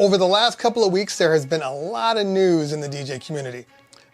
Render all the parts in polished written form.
Over the last couple of weeks, there has been a lot of news in the DJ community.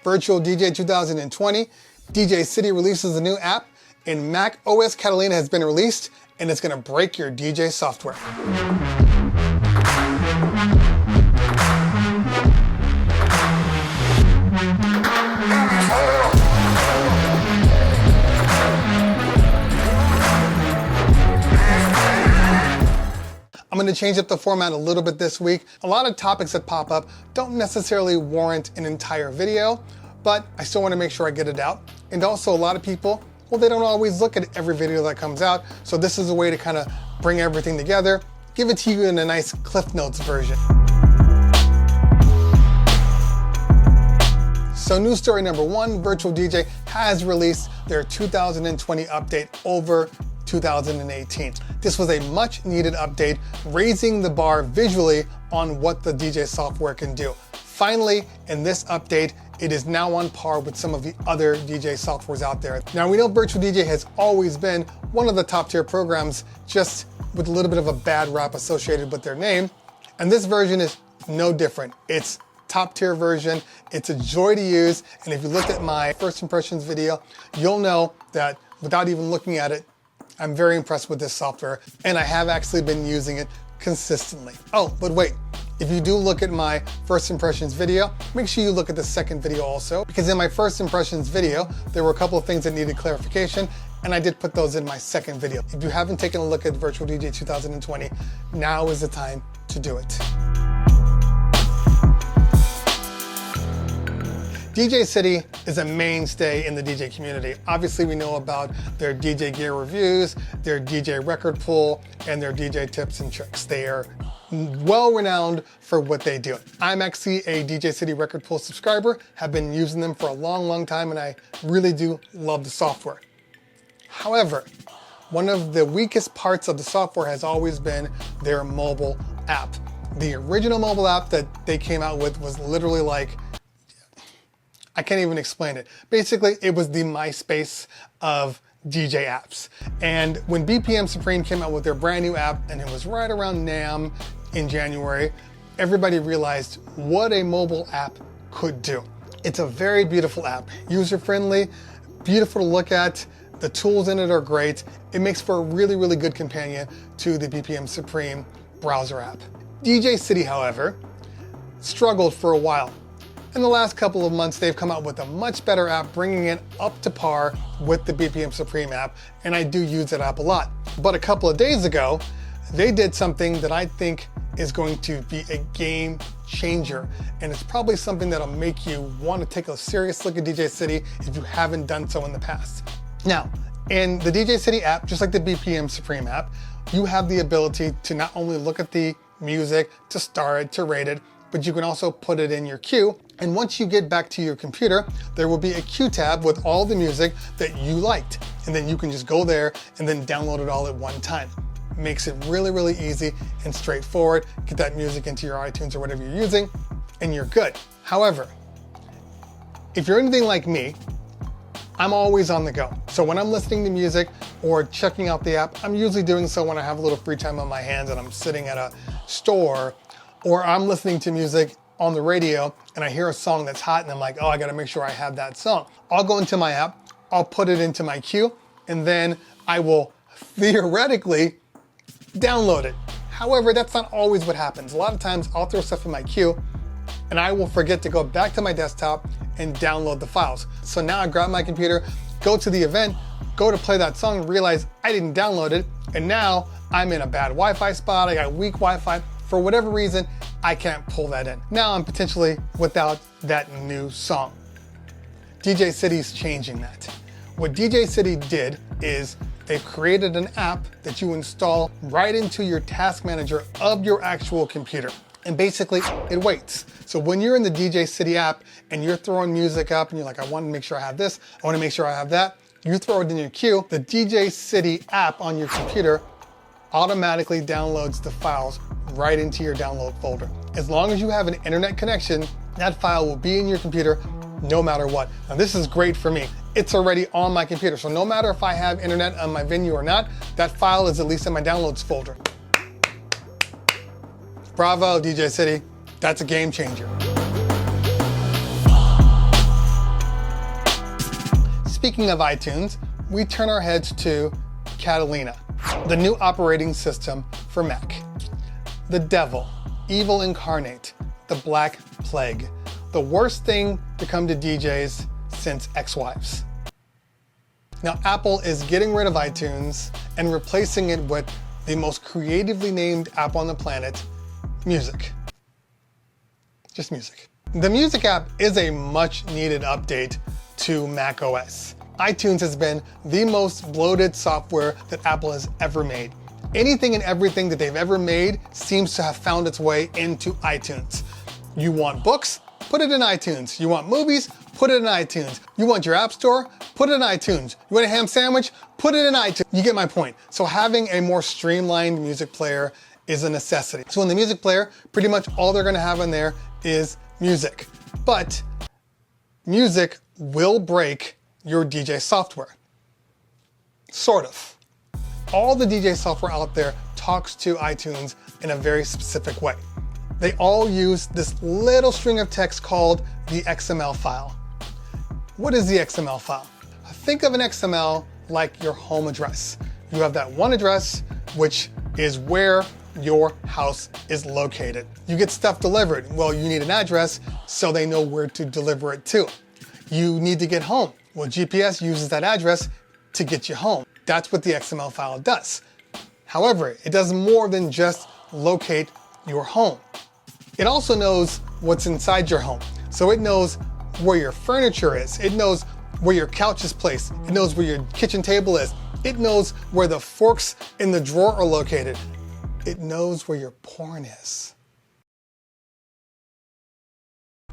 Virtual DJ 2020, DJ City releases a new app, and Mac OS Catalina has been released, and it's going to break your DJ software. I'm going to change up the format a little bit this week. A lot of topics that pop up don't necessarily warrant an entire video, but I still want to make sure I get it out. And also a lot of people, well, they don't always look at every video that comes out. So this is a way to kind of bring everything together, give it to you in a nice Cliff Notes version. So news story number one, Virtual DJ has released their 2020 update over 2018. This was a much needed update, raising the bar visually on what the DJ software can do. Finally, in this update, it is now on par with some of the other DJ softwares out there. Now we know Virtual DJ has always been one of the top tier programs, just with a little bit of a bad rap associated with their name. And this version is no different. It's top tier version. It's a joy to use. And if you looked at my first impressions video, you'll know that without even looking at it, I'm very impressed with this software, and I have actually been using it consistently. Oh, but wait, if you do look at my first impressions video, make sure you look at the second video also, because in my first impressions video, there were a couple of things that needed clarification, and I did put those in my second video. If you haven't taken a look at Virtual DJ 2020, now is the time to do it. DJ City is a mainstay in the DJ community. Obviously, we know about their DJ gear reviews, their DJ record pool, and their DJ tips and tricks. They are well renowned for what they do. I'm actually a DJ City record pool subscriber, have been using them for a long time, and I really do love the software. However, one of the weakest parts of the software has always been their mobile app. The original mobile app that they came out with was literally like, I can't even explain it. Basically, it was the MySpace of DJ apps. And when BPM Supreme came out with their brand new app, and it was right around NAMM in January, everybody realized what a mobile app could do. It's a very beautiful app, user-friendly, beautiful to look at. The tools in it are great. It makes for a really good companion to the BPM Supreme browser app. DJ City, however, struggled for a while. In the last couple of months, they've come out with a much better app, bringing it up to par with the BPM Supreme app, and I do use that app a lot. But a couple of days ago, they did something that I think is going to be a game changer, and it's probably something that'll make you want to take a serious look at DJ City if you haven't done so in the past. Now, in the DJ City app, just like the BPM Supreme app, you have the ability to not only look at the music, to star it, to rate it, but you can also put it in your queue. And once you get back to your computer, there will be a queue tab with all the music that you liked. And then you can just go there and then download it all at one time. Makes it really easy and straightforward. Get that music into your iTunes or whatever you're using, and you're good. However, if you're anything like me, I'm always on the go. So when I'm listening to music or checking out the app, I'm usually doing so when I have a little free time on my hands and I'm sitting at a store, or I'm listening to music on the radio and I hear a song that's hot and I'm like, oh, I gotta make sure I have that song. I'll go into my app, I'll put it into my queue, and then I will theoretically download it. However, that's not always what happens. A lot of times I'll throw stuff in my queue and I will forget to go back to my desktop and download the files. So now I grab my computer, go to the event, go to play that song, realize I didn't download it, and now I'm in a bad Wi-Fi spot, I got weak Wi-Fi. For whatever reason, I can't pull that in. Now I'm potentially without that new song. DJ City's changing that. What DJ City did is they've created an app that you install right into your task manager of your actual computer. And basically, it waits. So when you're in the DJ City app and you're throwing music up and you're like, I want to make sure I have this, I want to make sure I have that, you throw it in your queue, the DJ City app on your computer automatically downloads the files right into your download folder. As long as you have an internet connection, that file will be in your computer no matter what. Now this is great for me. It's already on my computer. So no matter if I have internet on my venue or not, that file is at least in my downloads folder. Bravo, DJ City. That's a game changer. Speaking of iTunes, we turn our heads to Catalina, the new operating system for Mac. The devil, evil incarnate, the black plague, the worst thing to come to DJs since ex-wives. Now, Apple is getting rid of iTunes and replacing it with the most creatively named app on the planet, Music. Just Music. The Music app is a much needed update to Mac OS. iTunes has been the most bloated software that Apple has ever made. Anything and everything that they've ever made seems to have found its way into iTunes. You want books? Put it in iTunes. You want movies? Put it in iTunes. You want your app store? Put it in iTunes. You want a ham sandwich? Put it in iTunes. You get my point. So having a more streamlined music player is a necessity. So in the music player, pretty much all they're gonna have in there is music. But music will break your DJ software. Sort of. All the DJ software out there talks to iTunes in a very specific way. They all use this little string of text called the XML file. What is the XML file? Think of an XML like your home address. You have that one address, which is where your house is located. You get stuff delivered. Well, you need an address so they know where to deliver it to. You need to get home. Well, GPS uses that address to get you home. That's what the XML file does. However, it does more than just locate your home. It also knows what's inside your home. So it knows where your furniture is. It knows where your couch is placed. It knows where your kitchen table is. It knows where the forks in the drawer are located. It knows where your porn is.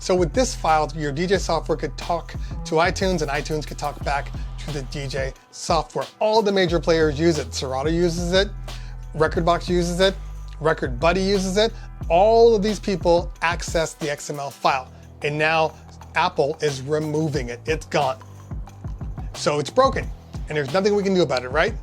So with this file, your DJ software could talk to iTunes and iTunes could talk back to the DJ software. All the major players use it. Serato uses it, Rekordbox uses it, Record Buddy uses it. All of these people access the XML file. And now Apple is removing it. It's gone. So it's broken. And there's nothing we can do about it, right?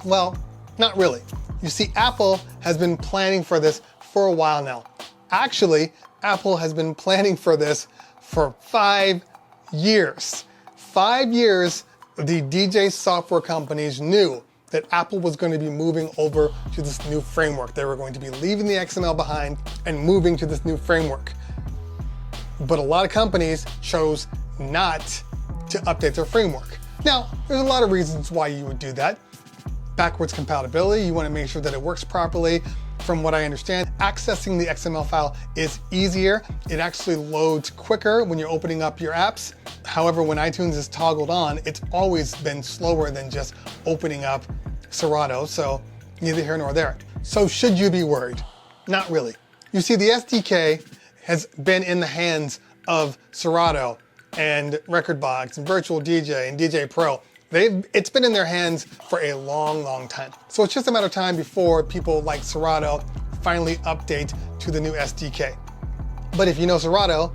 Well, not really. You see, Apple has been planning for this for a while now. Actually, Apple has been planning for this for 5 years. 5 years, the DJ software companies knew that Apple was going to be moving over to this new framework. They were going to be leaving the XML behind and moving to this new framework. But a lot of companies chose not to update their framework. Now, there's a lot of reasons why you would do that. Backwards compatibility, you want to make sure that it works properly. From what I understand, accessing the XML file is easier. It actually loads quicker when you're opening up your apps. However, when iTunes is toggled on, it's always been slower than just opening up Serato, so neither here nor there. So should you be worried? Not really. You see, the SDK has been in the hands of Serato and Rekordbox and Virtual DJ and DJ Pro. It's been in their hands for a long, long time. So it's just a matter of time before people like Serato finally update to the new SDK. But if you know Serato,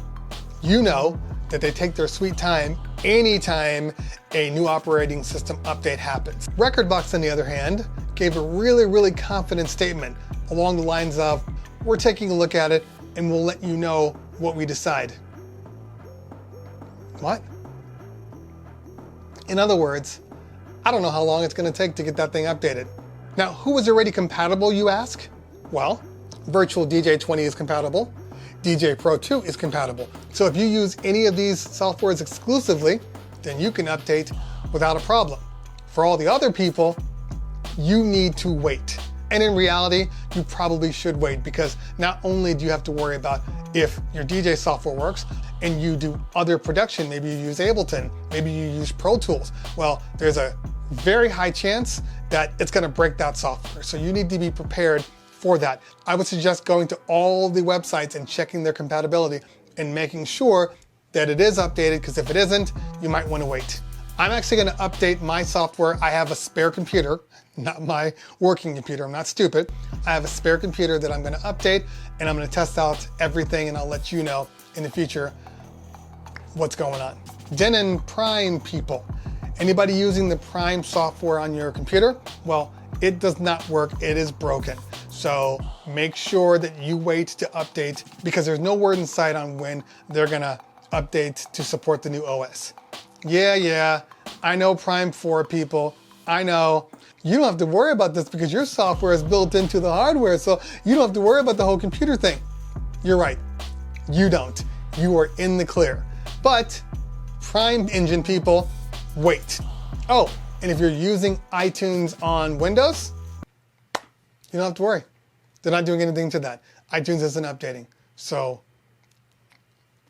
you know that they take their sweet time anytime a new operating system update happens. Rekordbox, on the other hand, gave a really, really confident statement along the lines of, we're taking a look at it and we'll let you know what we decide. What? In other words, I don't know how long it's going to take to get that thing updated. Now, who is already compatible, you ask? Well, Virtual DJ 20 is compatible. DJ Pro 2 is compatible. So if you use any of these softwares exclusively, then you can update without a problem. For all the other people, you need to wait. And in reality, you probably should wait, because not only do you have to worry about if your DJ software works and you do other production, maybe you use Ableton, maybe you use Pro Tools. Well, there's a very high chance that it's going to break that software. So you need to be prepared for that. I would suggest going to all the websites and checking their compatibility and making sure that it is updated, because if it isn't, you might want to wait. I'm actually going to update my software. I have a spare computer, not my working computer. I'm not stupid. I have a spare computer that I'm going to update, and I'm going to test out everything, and I'll let you know in the future what's going on. Denon Prime people. Anybody using the Prime software on your computer? Well, it does not work. It is broken. So make sure that you wait to update, because there's no word in sight on when they're gonna update to support the new OS. Yeah, I know Prime 4 people, I know. You don't have to worry about this because your software is built into the hardware, so you don't have to worry about the whole computer thing. You're right, you don't. You are in the clear. But Prime Engine people, wait. Oh, and if you're using iTunes on Windows, you don't have to worry. They're not doing anything to that. iTunes isn't updating. So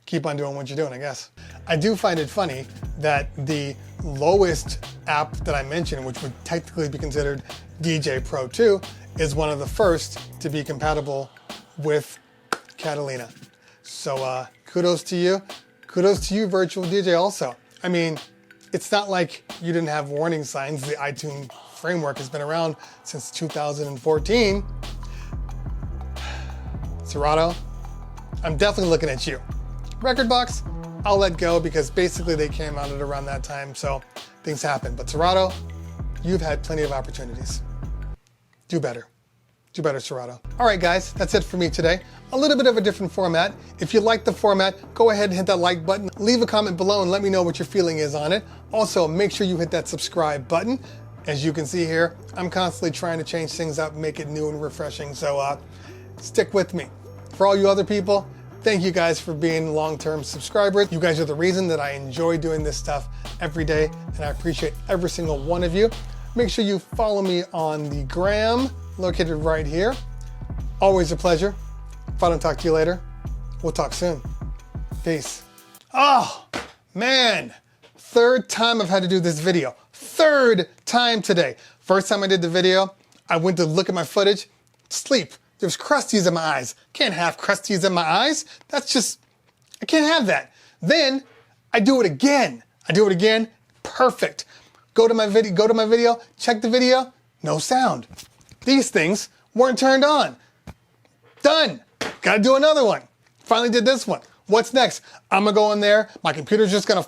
keep on doing what you're doing, I guess. I do find it funny that the lowest app that I mentioned, which would technically be considered DJ Pro 2, is one of the first to be compatible with Catalina. So kudos to you. Kudos to you, Virtual DJ, also. I mean, it's not like you didn't have warning signs. The iTunes framework has been around since 2014. Serato, I'm definitely looking at you. Rekordbox, I'll let go because basically they came out at around that time, so things happen. But Serato, you've had plenty of opportunities. Do better. Do better, Serato. All right, guys, that's it for me today. A little bit of a different format. If you like the format, go ahead and hit that like button. Leave a comment below and let me know what your feeling is on it. Also, make sure you hit that subscribe button. As you can see here, I'm constantly trying to change things up, make it new and refreshing, so stick with me. For all you other people, thank you guys for being long-term subscribers. You guys are the reason that I enjoy doing this stuff every day, and I appreciate every single one of you. Make sure you follow me on the gram, located right here. Always a pleasure. If I don't talk to you later, we'll talk soon. Peace. Oh, man. Third time I've had to do this video. Third time today. First time I did the video, I went to look at my footage, sleep. There's crusties in my eyes. Can't have crusties in my eyes. That's just, I can't have that. Then I do it again. Perfect. Go to my video, check the video, no sound. These things weren't turned on. Done. Gotta do another one. Finally did this one. What's next? I'm gonna go in there. My computer's just gonna